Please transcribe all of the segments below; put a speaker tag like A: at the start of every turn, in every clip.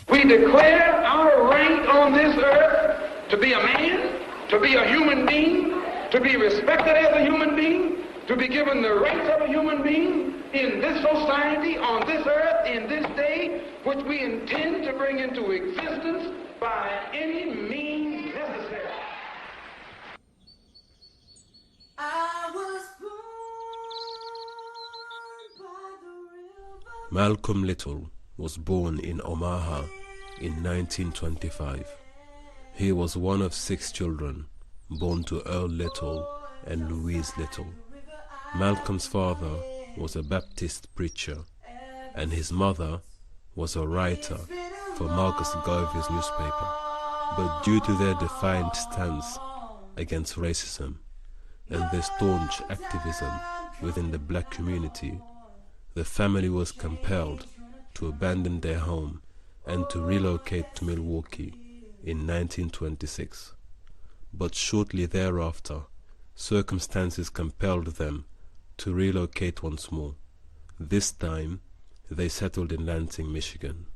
A: We declare our right on this earth to be a man, to be a human being, to be respected as a human being, to be given the rights of a human being in this society, on this earth, in this day, which we intend to bring into existence by any means necessary.
B: I was born by the river.
C: Malcolm Little was born in Omaha in 1925. He was one of 6 children born to Earl Little and Louise Little. Malcolm's father was a Baptist preacher, and his mother was a writer for Marcus Garvey's newspaper. But due to their defiant stance against racism and their staunch activism within the black community, the family was compelled to abandon their home and to relocate to Milwaukee in 1926. But shortly thereafter, circumstances compelled them to relocate once more. This time, they settled in Lansing, Michigan.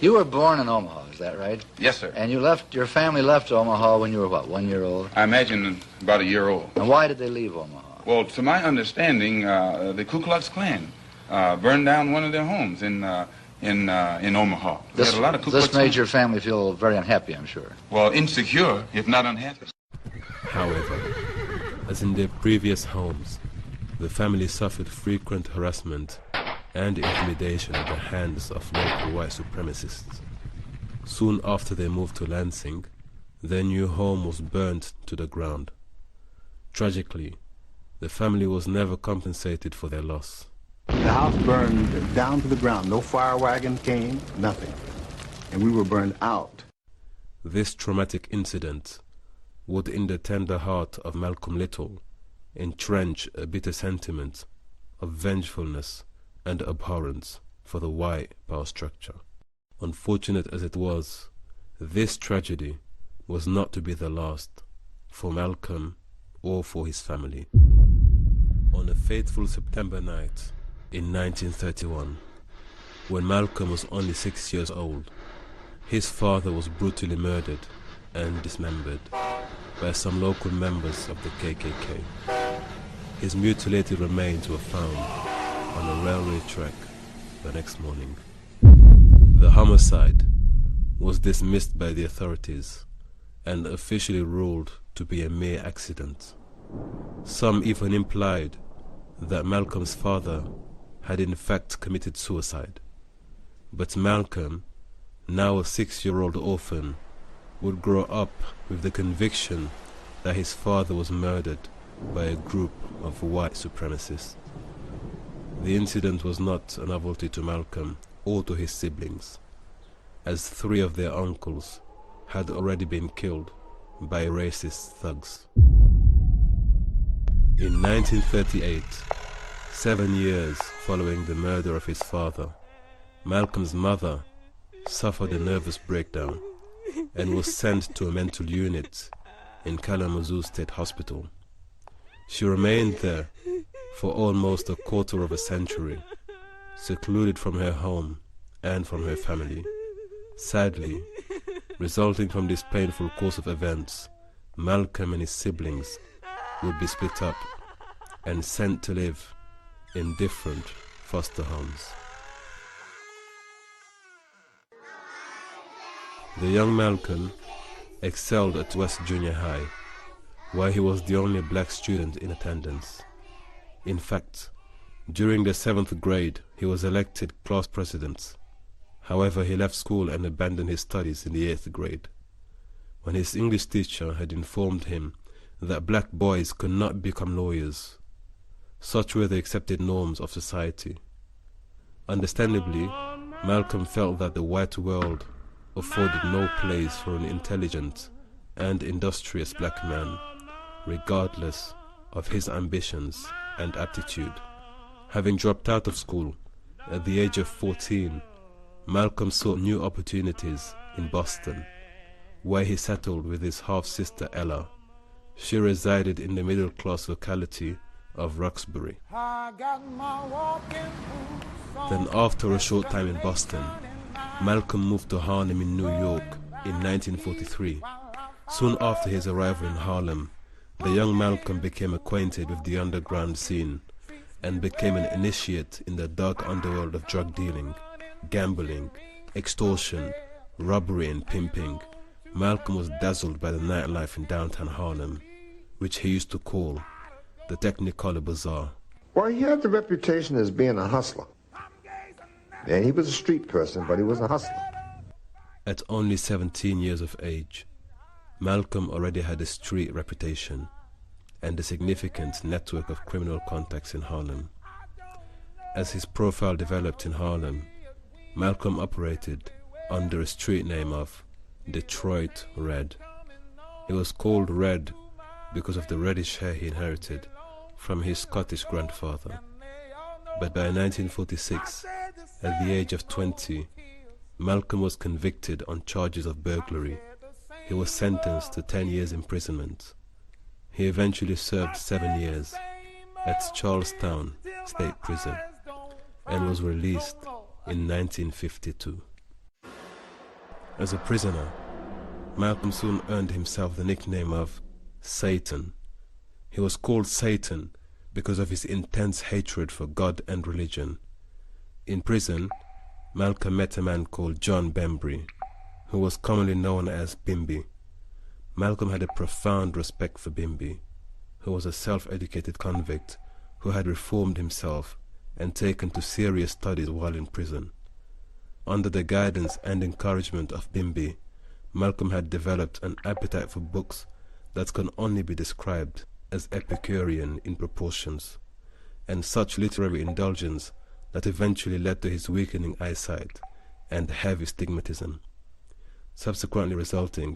D: You were born in Omaha, is that right?
E: Yes, sir.
D: And your family left Omaha when you were, what, 1 year old?
E: I imagine about a year old.
D: And why did they leave Omaha?
E: Well, to my understanding, the Ku Klux Klan burned down one of their homes in Omaha.
D: This,
E: had a lot of Ku Klux
D: this made your family feel very unhappy, I'm sure.
E: Well, insecure, if not unhappy.
C: However, as in their previous homes, the family suffered frequent harassment and intimidation at the hands of local white supremacists. Soon after they moved to Lansing, their new home was burned to the ground. Tragically, the family was never compensated for their loss.
F: The house burned down to the ground. No fire wagon came, nothing. And we were burned out.
C: This traumatic incident would, in the tender heart of Malcolm Little, entrench a bitter sentiment of vengefulness and abhorrence for the white power structure. Unfortunate as it was, this tragedy was not to be the last for Malcolm or for his family. On a fateful September night in 1931, when Malcolm was only 6 years old, his father was brutally murdered and dismembered by some local members of the KKK. His mutilated remains were found on a railway track the next morning. The homicide was dismissed by the authorities and officially ruled to be a mere accident. Some even implied that Malcolm's father had in fact committed suicide. But Malcolm, now a 6-year-old orphan, would grow up with the conviction that his father was murdered by a group of white supremacists. The incident was not a novelty to Malcolm or to his siblings, as 3 of their uncles had already been killed by racist thugs. In 1938, 7 years following the murder of his father, Malcolm's mother suffered a nervous breakdown and was sent to a mental unit in Kalamazoo State Hospital. She remained there for almost a quarter of a century, secluded from her home and from her family. Sadly, resulting from this painful course of events, Malcolm and his siblings would be split up and sent to live in different foster homes. The young Malcolm excelled at West Junior High, where he was the only black student in attendance. In fact, during the 7th grade, he was elected class president. However, he left school and abandoned his studies in the 8th grade, when his English teacher had informed him that black boys could not become lawyers. Such were the accepted norms of society. Understandably, Malcolm felt that the white world afforded no place for an intelligent and industrious black man, regardless of his ambitions and aptitude. Having dropped out of school at the age of 14, Malcolm sought new opportunities in Boston, where he settled with his half-sister Ella. She resided in the middle-class locality of Roxbury. Then after a short time in Boston, Malcolm moved to Harlem in New York in 1943. Soon after his arrival in Harlem, the young Malcolm became acquainted with the underground scene and became an initiate in the dark underworld of drug dealing, gambling, extortion, robbery and pimping. Malcolm was dazzled by the nightlife in downtown Harlem, which he used to call the Technicolor Bazaar.
G: Well, he had the reputation as being a hustler. And he was a street person, but he was a hustler.
C: At only 17 years of age, Malcolm already had a street reputation and a significant network of criminal contacts in Harlem. As his profile developed in Harlem, Malcolm operated under a street name of Detroit Red. He was called Red because of the reddish hair he inherited from his Scottish grandfather. But by 1946, at the age of 20, Malcolm was convicted on charges of burglary. He was sentenced to 10 years imprisonment. He eventually served 7 years at Charlestown State Prison and was released in 1952. As a prisoner, Malcolm soon earned himself the nickname of Satan. He was called Satan because of his intense hatred for God and religion. In prison, Malcolm met a man called John Bembry, who was commonly known as Bimby. Malcolm had a profound respect for Bimby, who was a self-educated convict who had reformed himself and taken to serious studies while in prison. Under the guidance and encouragement of Bimby, Malcolm had developed an appetite for books that can only be described as Epicurean in proportions, and such literary indulgence that eventually led to his weakening eyesight and heavy stigmatism, subsequently resulting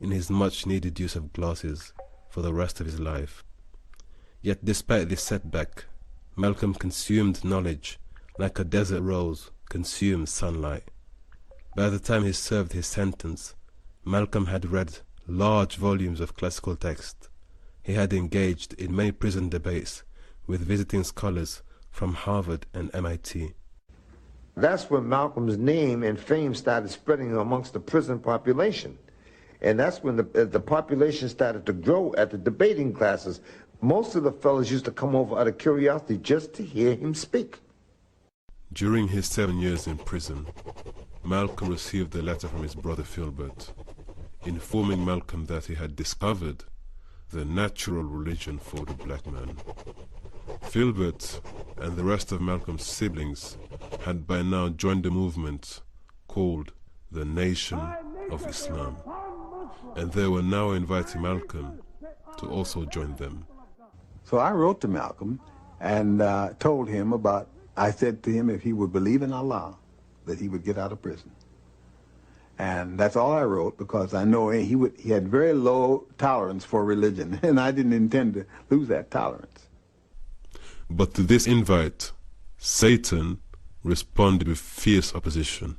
C: in his much-needed use of glasses for the rest of his life. Yet despite this setback, Malcolm consumed knowledge like a desert rose consumes sunlight. By the time he served his sentence, Malcolm had read large volumes of classical text. He had engaged in many prison debates with visiting scholars from Harvard and MIT.
G: That's when Malcolm's name and fame started spreading amongst the prison population. And that's when the population started to grow at the debating classes. Most of the fellows used to come over out of curiosity just to hear him speak.
C: During his 7 years in prison, Malcolm received a letter from his brother Filbert, informing Malcolm that he had discovered the natural religion for the black man. Filbert and the rest of Malcolm's siblings had by now joined a movement called the Nation of Islam, and they were now inviting Malcolm to also join them.
F: So I wrote to Malcolm and told him about, I said to him if he would believe in Allah, that he would get out of prison. And that's all I wrote, because I know he had very low tolerance for religion, and I didn't intend to lose that tolerance.
C: But to this invite, Satan responded with fierce opposition.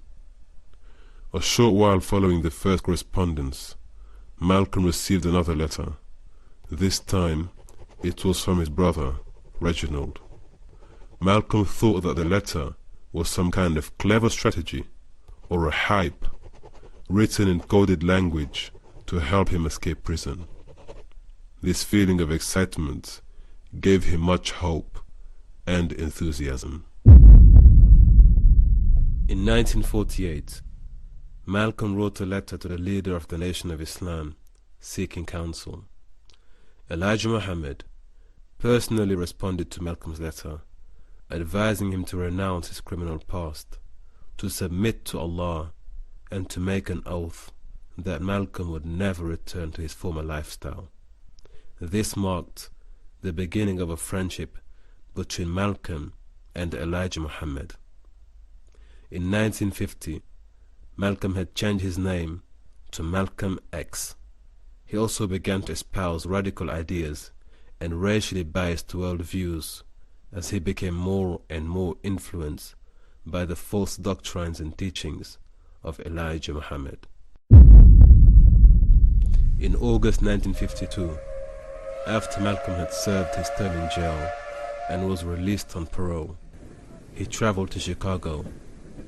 C: A short while following the first correspondence, Malcolm received another letter. This time, it was from his brother, Reginald. Malcolm thought that the letter was some kind of clever strategy or a hype written in coded language to help him escape prison. This feeling of excitement gave him much hope and enthusiasm. In 1948, Malcolm wrote a letter to the leader of the Nation of Islam seeking counsel. Elijah Muhammad personally responded to Malcolm's letter, advising him to renounce his criminal past, to submit to Allah, and to make an oath that Malcolm would never return to his former lifestyle. This marked the beginning of a friendship between Malcolm and Elijah Muhammad. In 1950, Malcolm had changed his name to Malcolm X. He also began to espouse radical ideas and racially biased worldviews as he became more and more influenced by the false doctrines and teachings of Elijah Muhammad. In August 1952, after Malcolm had served his term in jail and was released on parole, he traveled to Chicago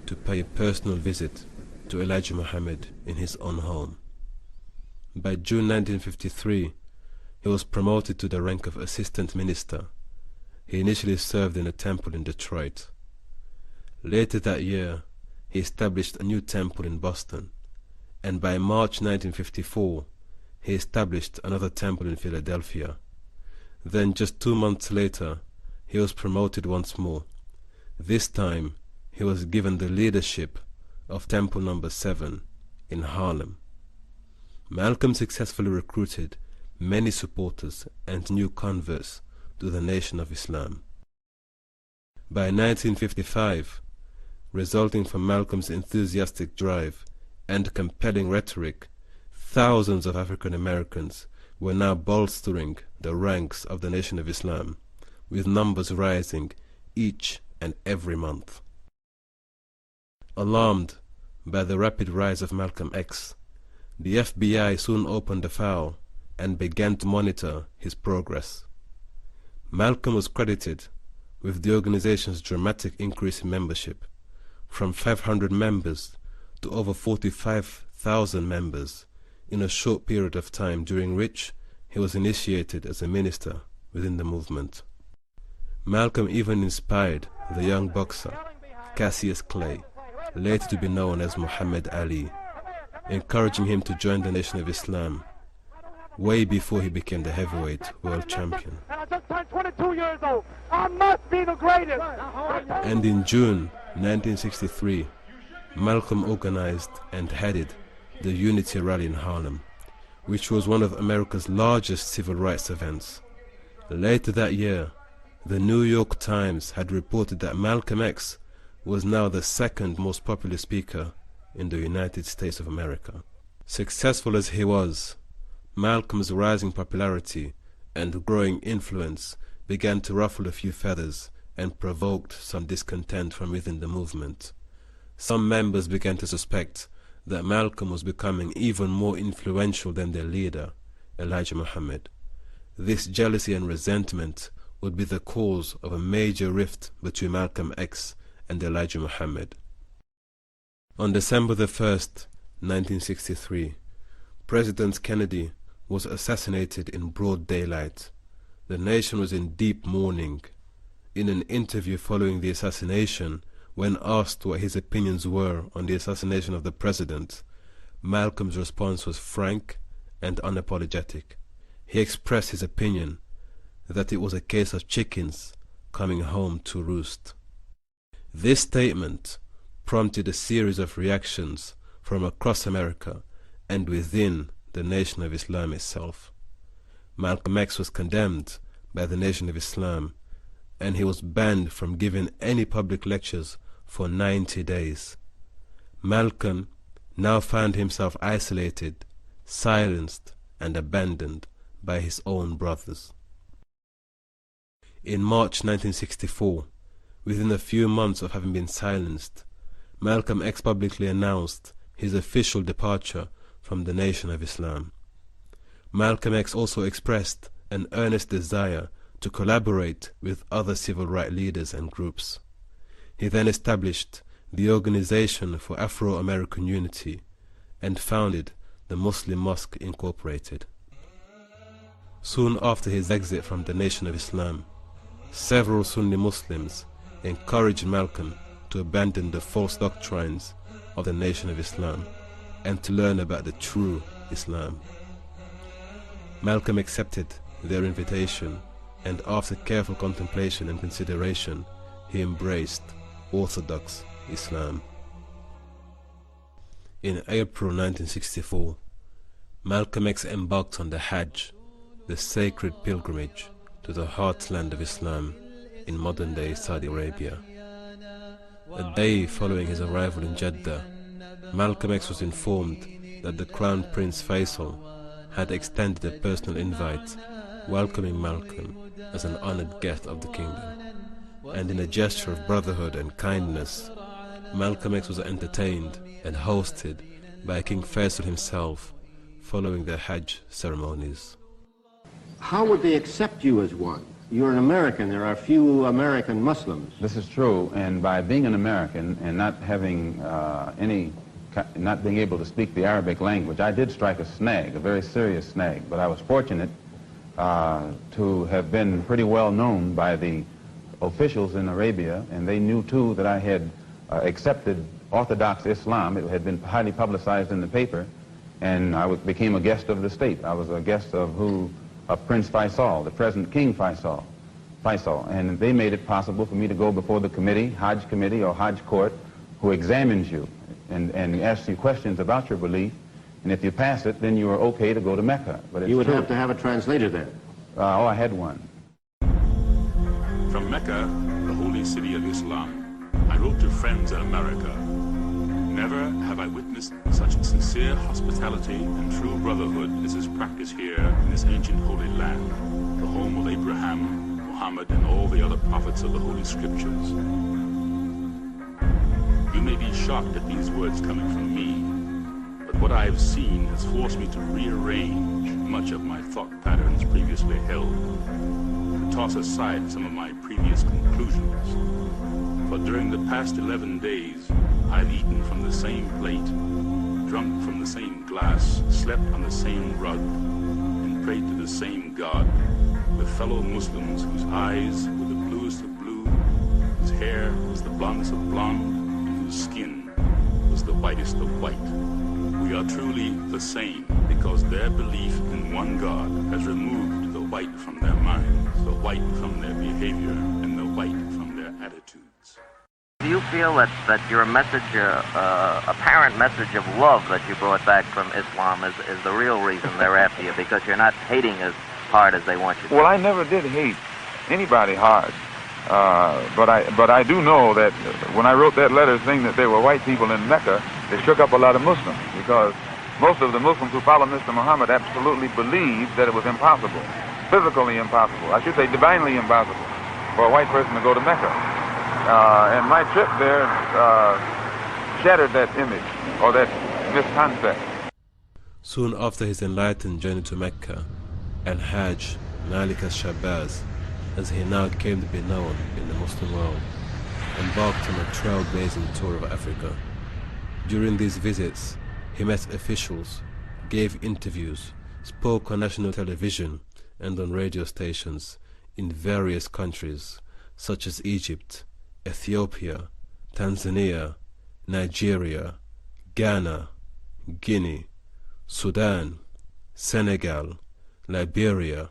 C: to pay a personal visit to Elijah Muhammad in his own home. By June 1953, he was promoted to the rank of assistant minister. He initially served in a temple in Detroit. Later that year, he established a new temple in Boston, and by March 1954, he established another temple in Philadelphia. Then just 2 months later, he was promoted once more. This time, he was given the leadership of Temple Number 7 in Harlem. Malcolm successfully recruited many supporters and new converts to the Nation of Islam. By 1955, resulting from Malcolm's enthusiastic drive and compelling rhetoric, thousands of African Americans were now bolstering the ranks of the Nation of Islam, with numbers rising each and every month. Alarmed by the rapid rise of Malcolm X, the FBI soon opened a file and began to monitor his progress. Malcolm was credited with the organization's dramatic increase in membership, from 500 members to over 45,000 members in a short period of time, during which he was initiated as a minister within the movement. Malcolm even inspired the young boxer Cassius Clay, later to be known as Muhammad Ali, encouraging him to join the Nation of Islam way before he became the heavyweight world champion.
H: And I just turned 22 years old. I must be the greatest.
C: And in June 1963, Malcolm organized and headed the Unity Rally in Harlem, which was one of America's largest civil rights events. Later that year, the New York Times had reported that Malcolm X was now the second most popular speaker in the United States of America. Successful as he was, Malcolm's rising popularity and growing influence began to ruffle a few feathers and provoked some discontent from within the movement. Some members began to suspect that Malcolm was becoming even more influential than their leader, Elijah Muhammad. This jealousy and resentment would be the cause of a major rift between Malcolm X and Elijah Muhammad. On December the 1st, 1963, President Kennedy was assassinated in broad daylight. The nation was in deep mourning. In an interview following the assassination, when asked what his opinions were on the assassination of the president, Malcolm's response was frank and unapologetic. He expressed his opinion that it was a case of chickens coming home to roost. This statement prompted a series of reactions from across America and within the Nation of Islam itself. Malcolm X was condemned by the Nation of Islam, and he was banned from giving any public lectures for 90 days. Malcolm now found himself isolated, silenced, and abandoned by his own brothers. In March 1964, within a few months of having been silenced, Malcolm X publicly announced his official departure from the Nation of Islam. Malcolm X also expressed an earnest desire to collaborate with other civil rights leaders and groups. He then established the Organization for Afro-American Unity and founded the Muslim Mosque Incorporated. Soon after his exit from the Nation of Islam, several Sunni Muslims encouraged Malcolm to abandon the false doctrines of the Nation of Islam and to learn about the true Islam. Malcolm accepted their invitation, and after careful contemplation and consideration, he embraced Orthodox Islam. In April 1964, Malcolm X embarked on the Hajj, the sacred pilgrimage to the heartland of Islam in modern-day Saudi Arabia. A day following his arrival in Jeddah, Malcolm X was informed that the Crown Prince Faisal had extended a personal invite welcoming Malcolm as an honored guest of the kingdom. And in a gesture of brotherhood and kindness, Malcolm X was entertained and hosted by King Faisal himself following the Hajj ceremonies.
I: How would they accept you as one? You're an American. There are few American Muslims.
E: This is true, and by being an American and not having any not being able to speak the Arabic language, I did strike a snag, a very serious snag. But I was fortunate to have been pretty well known by the officials in Arabia, and they knew too that I had accepted Orthodox Islam. It had been highly publicized in the paper, and I became a guest of the state. I was a guest of Prince Faisal, the present King Faisal, and they made it possible for me to go before the committee, Hajj committee or Hajj court, who examines you and asks you questions about your belief, and if you pass it, then you are okay to go to Mecca. But
I: you would have to have a translator there.
E: Oh, I had one.
J: From Mecca, the holy city of Islam, I wrote to friends in America. Never have I witnessed such sincere hospitality and true brotherhood as is practiced here in this ancient holy land, the home of Abraham, Muhammad, and all the other prophets of the Holy Scriptures. You may be shocked at these words coming from me, but what I have seen has forced me to rearrange much of my thought patterns previously held, to toss aside some of my previous conclusions. For during the past 11 days, I've eaten from the same plate, drunk from the same glass, slept on the same rug, and prayed to the same God, with fellow Muslims whose eyes were the bluest of blue, whose hair was the blondest of blonde, and whose skin was the whitest of white. We are truly the same, because their belief in one God has removed the white from their minds, the white from their behavior, and the white from their attitudes.
K: Do you feel that your message, apparent message of love that you brought back from Islam is the real reason they're after you, because you're not hating as hard as they want you to?
E: Well, I never did hate anybody hard. But I do know that when I wrote that letter saying that there were white people in Mecca, it shook up a lot of Muslims, because most of the Muslims who follow Mr. Muhammad absolutely believed that it was impossible, physically impossible, I should say divinely impossible, for a white person to go to Mecca. And my trip there shattered that image, or that misconcept.
C: Soon after his enlightened journey to Mecca, Al-Hajj Malik al-Shabazz, as he now came to be known in the Muslim world, embarked on a trailblazing tour of Africa. During these visits, he met officials, gave interviews, spoke on national television and on radio stations in various countries such as Egypt, Ethiopia, Tanzania, Nigeria, Ghana, Guinea, Sudan, Senegal, Liberia,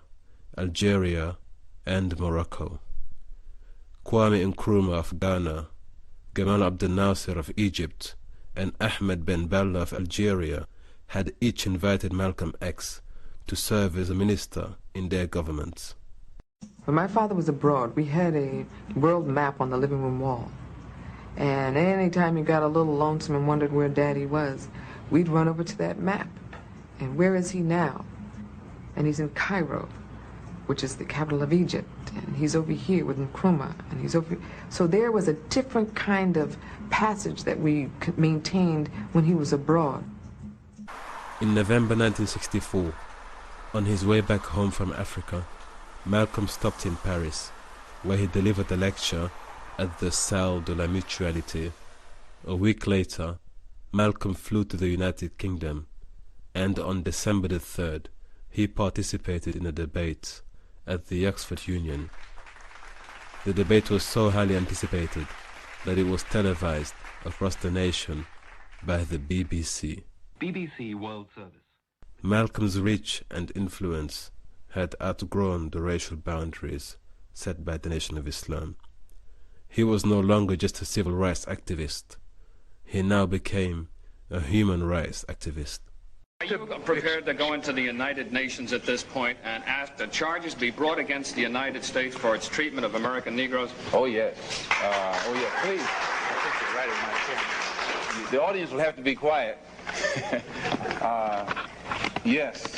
C: Algeria, and Morocco. Kwame Nkrumah of Ghana, Gamal Abdel Nasser of Egypt, and Ahmed Ben Bella of Algeria had each invited Malcolm X to serve as a minister in their governments.
L: When my father was abroad, we had a world map on the living room wall. And any time you got a little lonesome and wondered where Daddy was, we'd run over to that map. And where is he now? And he's in Cairo, which is the capital of Egypt. And he's over here with Nkrumah, and he's over. So there was a different kind of passage that we maintained when he was abroad.
C: In November 1964, on his way back home from Africa, Malcolm stopped in Paris, where he delivered a lecture at the Salle de la Mutualité. A week later, Malcolm flew to the United Kingdom, and on December the 3rd, he participated in a debate at the Oxford Union. The debate was so highly anticipated that it was televised across the nation by the BBC.
M: BBC World Service.
C: Malcolm's reach and influence had outgrown the racial boundaries set by the Nation of Islam. He was no longer just a civil rights activist. He now became a human rights activist.
N: Are you prepared to go into the United Nations at this point and ask that charges be brought against the United States for its treatment of American Negroes?
E: Oh, yes. Oh, yes, please. I think you're right in my chair. The audience will have to be quiet. Yes,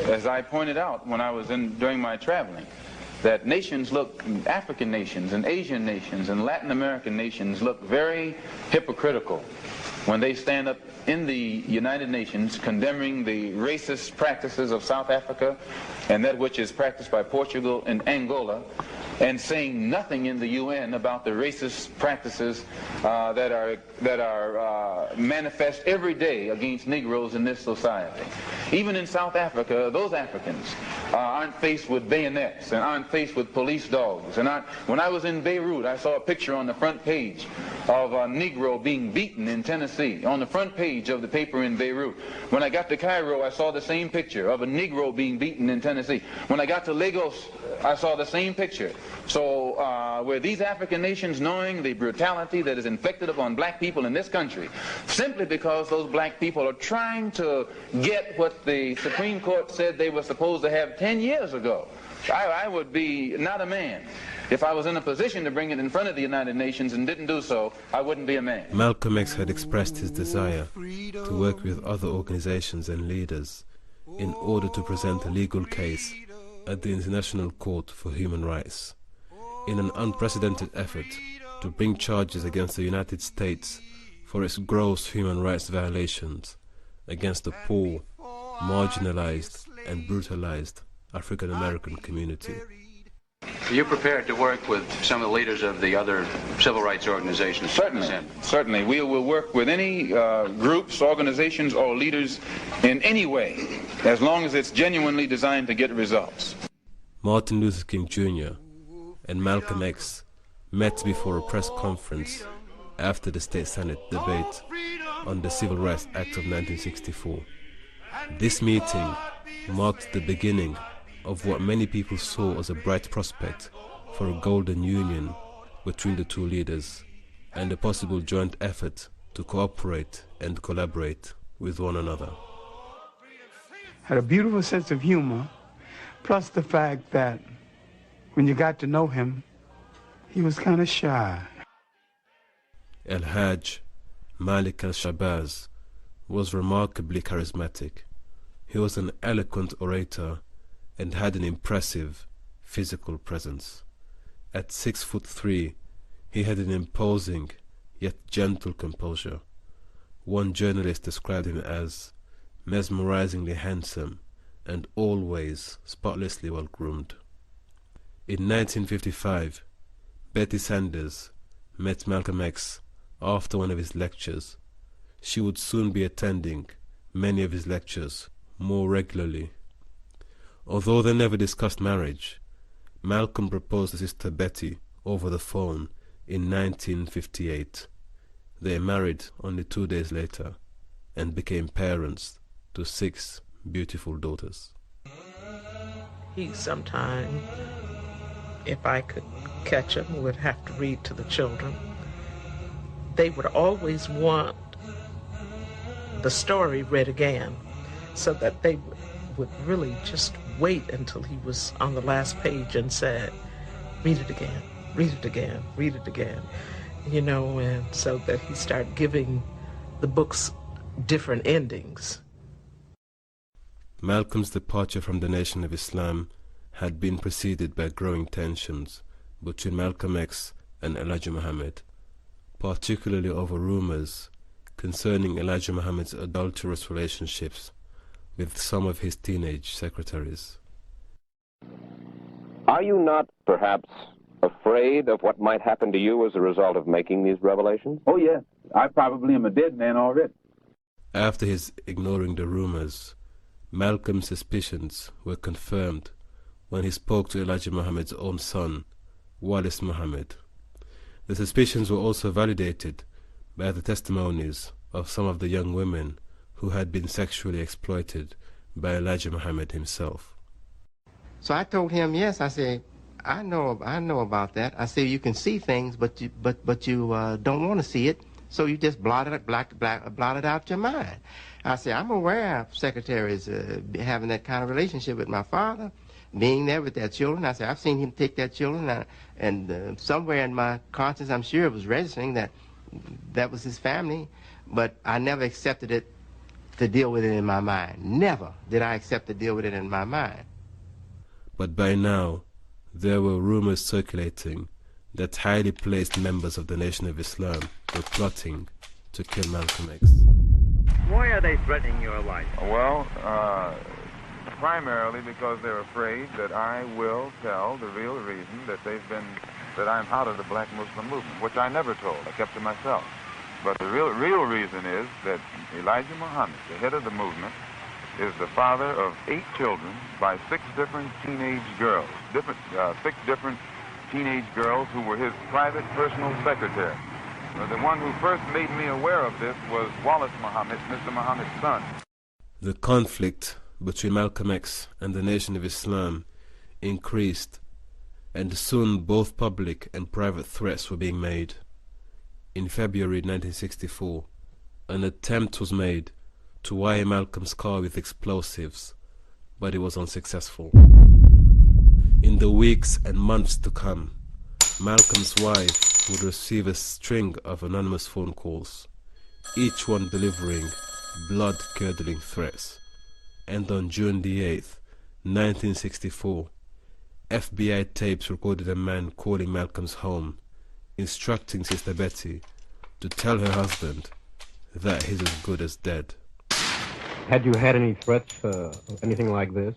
E: as I pointed out when I was during my traveling, that nations look, African nations and Asian nations and Latin American nations look very hypocritical when they stand up in the United Nations condemning the racist practices of South Africa and that which is practiced by Portugal and Angola, and saying nothing in the UN about the racist practices that are manifest every day against Negroes in this society. Even in South Africa, those Africans aren't faced with bayonets and aren't faced with police dogs. And when I was in Beirut, I saw a picture on the front page of a Negro being beaten in Tennessee, on the front page of the paper in Beirut. When I got to Cairo, I saw the same picture of a Negro being beaten in Tennessee. When I got to Lagos, I saw the same picture. So were these African nations knowing the brutality that is inflicted upon black people in this country, simply because those black people are trying to get what the Supreme Court said they were supposed to have 10 years ago? I would be not a man. If I was in a position to bring it in front of the United Nations and didn't do so, I wouldn't be a man.
C: Malcolm X had expressed his desire to work with other organizations and leaders in order to present a legal case at the International Court for Human Rights, in an unprecedented effort to bring charges against the United States for its gross human rights violations against the poor, marginalized and brutalized African American community.
O: Are you prepared to work with some of the leaders of the other civil rights organizations?
E: Certainly. We will work with any groups, organizations, or leaders in any way, as long as it's genuinely designed to get results.
C: Martin Luther King Jr. and Malcolm X met before a press conference after the State Senate debate on the Civil Rights Act of 1964. This meeting marked the beginning of what many people saw as a bright prospect for a golden union between the two leaders and a possible joint effort to cooperate and collaborate with one another.
P: Had a beautiful sense of humor, plus the fact that when you got to know him, he was kind of shy.
C: El-Hajj Malik al-Shabazz was remarkably charismatic. He was an eloquent orator and had an impressive physical presence. At 6'3", he had an imposing yet gentle composure. One journalist described him as mesmerizingly handsome and always spotlessly well groomed. In 1955, Betty Sanders met Malcolm X after one of his lectures. She would soon be attending many of his lectures more regularly. Although they never discussed marriage, Malcolm proposed to Sister Betty over the phone in 1958. They married only 2 days later and became parents to 6 beautiful daughters.
Q: He sometime, if I could catch him, would have to read to the children. They would always want the story read again, so that they would really just wait until he was on the last page and said, read it again, read it again, read it again, you know, and so that he started giving the books different endings.
C: Malcolm's departure from the Nation of Islam had been preceded by growing tensions between Malcolm X and Elijah Muhammad, particularly over rumors concerning Elijah Muhammad's adulterous relationships with some of his teenage secretaries.
R: Are you not, perhaps, afraid of what might happen to you as a result of making these revelations?
E: Oh, yes. I probably am a dead man already.
C: After his ignoring the rumors, Malcolm's suspicions were confirmed when he spoke to Elijah Muhammad's own son, Wallace Muhammad. The suspicions were also validated by the testimonies of some of the young women who had been sexually exploited by Elijah Muhammad himself.
I: So I told him, yes, I said, I know about that. I said, you can see things, but you don't want to see it, so you just blot it out your mind. I said, I'm aware of secretaries having that kind of relationship with my father, being there with their children. I said, I've seen him take their children, and somewhere in my conscience, I'm sure it was registering that that was his family, but I never accepted it to deal with it in my mind. Never did I accept to deal with it in my mind.
C: But by now, there were rumors circulating that highly placed members of the Nation of Islam were plotting to kill Malcolm X.
S: Why are they threatening your life?
E: Well, primarily because they're afraid that I will tell the real reason that I'm out of the black Muslim movement, which I never told. I kept to myself. But the real reason is that Elijah Muhammad, the head of the movement, is the father of 8 children by 6 different teenage girls, 6 different teenage girls who were his private personal secretary. The one who first made me aware of this was Wallace Muhammad, Mr. Muhammad's son.
C: The conflict between Malcolm X and the Nation of Islam increased, and soon both public and private threats were being made. In February 1964, an attempt was made to wire Malcolm's car with explosives, but it was unsuccessful. In the weeks and months to come, Malcolm's wife would receive a string of anonymous phone calls, each one delivering blood-curdling threats. And on June the 8th, 1964, FBI tapes recorded a man calling Malcolm's home, instructing Sister Betty to tell her husband that he's as good as dead.
S: Had you had any threats, anything like this?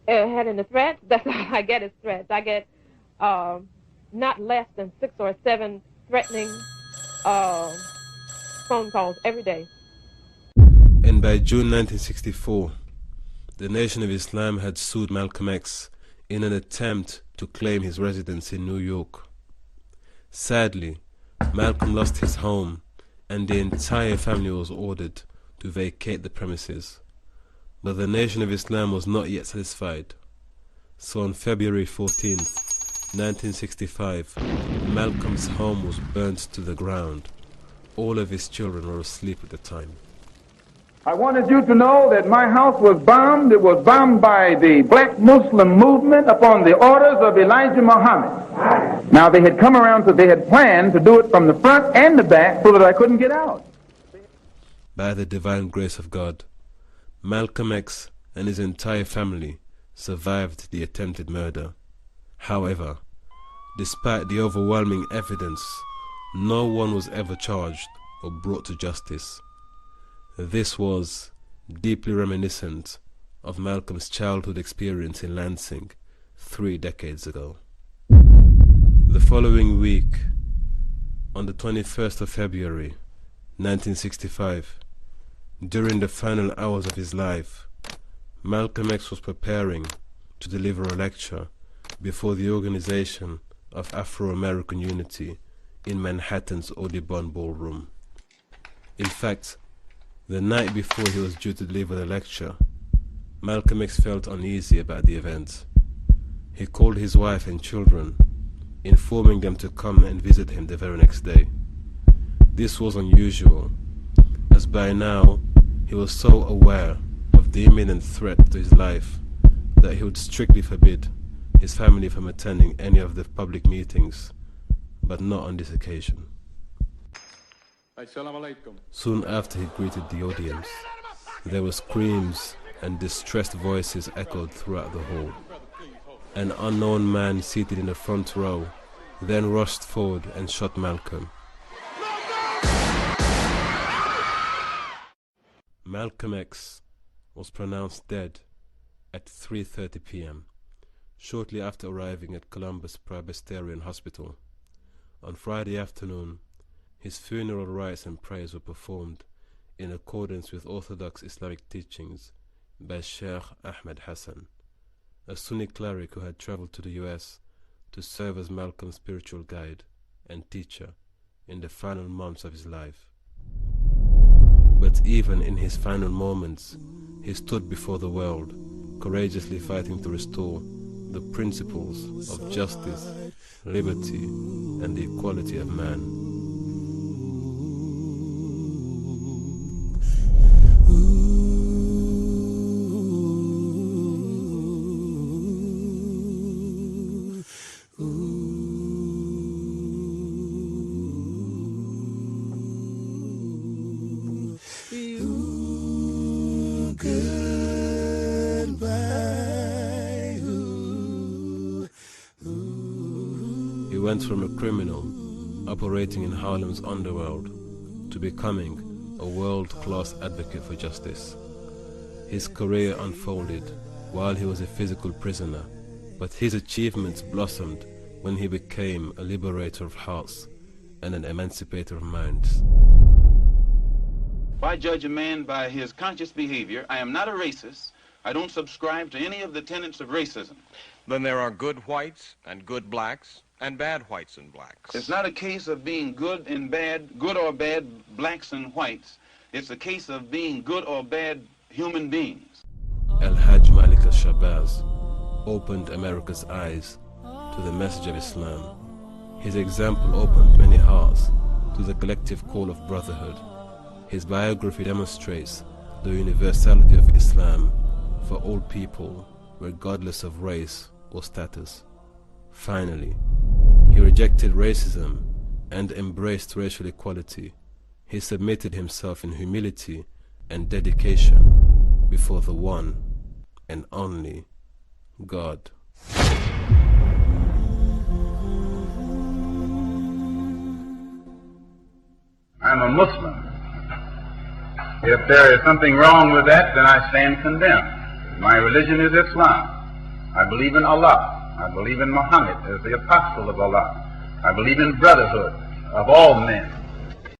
T: Had any threats? That's all I get is threats. I get not less than 6 or 7 threatening phone calls every day.
C: And by June 1964, the Nation of Islam had sued Malcolm X in an attempt to claim his residence in New York. Sadly, Malcolm lost his home, and the entire family was ordered to vacate the premises. But the Nation of Islam was not yet satisfied. So on February 14th, 1965, Malcolm's home was burnt to the ground. All of his children were asleep at the time.
A: I wanted you to know that my house was bombed. It was bombed by the black Muslim movement upon the orders of Elijah Muhammad. Now they had come around, so they had planned to do it from the front and the back so that I couldn't get out.
C: By the divine grace of God, Malcolm X and his entire family survived the attempted murder. However, despite the overwhelming evidence, no one was ever charged or brought to justice. This was deeply reminiscent of Malcolm's childhood experience in Lansing 3 decades ago. The following week, on the 21st of February 1965, during the final hours of his life, Malcolm X was preparing to deliver a lecture before the Organization of Afro-American Unity in Manhattan's Audubon Ballroom. In fact, the night before he was due to deliver the lecture, Malcolm X felt uneasy about the event. He called his wife and children, informing them to come and visit him the very next day. This was unusual, as by now he was so aware of the imminent threat to his life that he would strictly forbid his family from attending any of the public meetings, but not on this occasion. Soon after he greeted the audience, there were screams and distressed voices echoed throughout the hall. An unknown man seated in the front row then rushed forward and shot Malcolm. Malcolm X was pronounced dead at 3:30 p.m., shortly after arriving at Columbus Presbyterian Hospital. On Friday afternoon, his funeral rites and prayers were performed in accordance with Orthodox Islamic teachings by Sheikh Ahmed Hassan, a Sunni cleric who had traveled to the US to serve as Malcolm's spiritual guide and teacher in the final months of his life. But even in his final moments, he stood before the world, courageously fighting to restore the principles of justice, liberty, and the equality of man. He went from a criminal operating in Harlem's underworld to becoming a world-class advocate for justice. His career unfolded while he was a physical prisoner, but his achievements blossomed when he became a liberator of hearts and an emancipator of minds.
E: If I judge a man by his conscious behavior, I am not a racist. I don't subscribe to any of the tenets of racism.
U: Then there are good whites and good blacks and bad whites and blacks.
E: It's not a case of being good and bad, good or bad blacks and whites. It's a case of being good or bad human beings.
C: Al-Hajj Malik al-Shabazz opened America's eyes to the message of Islam. His example opened many hearts to the collective call of brotherhood. His biography demonstrates the universality of Islam for all people, regardless of race or status. Finally, he rejected racism and embraced racial equality. He submitted himself in humility and dedication before the one and only God.
E: I'm a Muslim. If there is something wrong with that, then I stand condemned. My religion is Islam. I believe in Allah. I believe in Muhammad as the apostle of Allah. I believe in brotherhood of all men.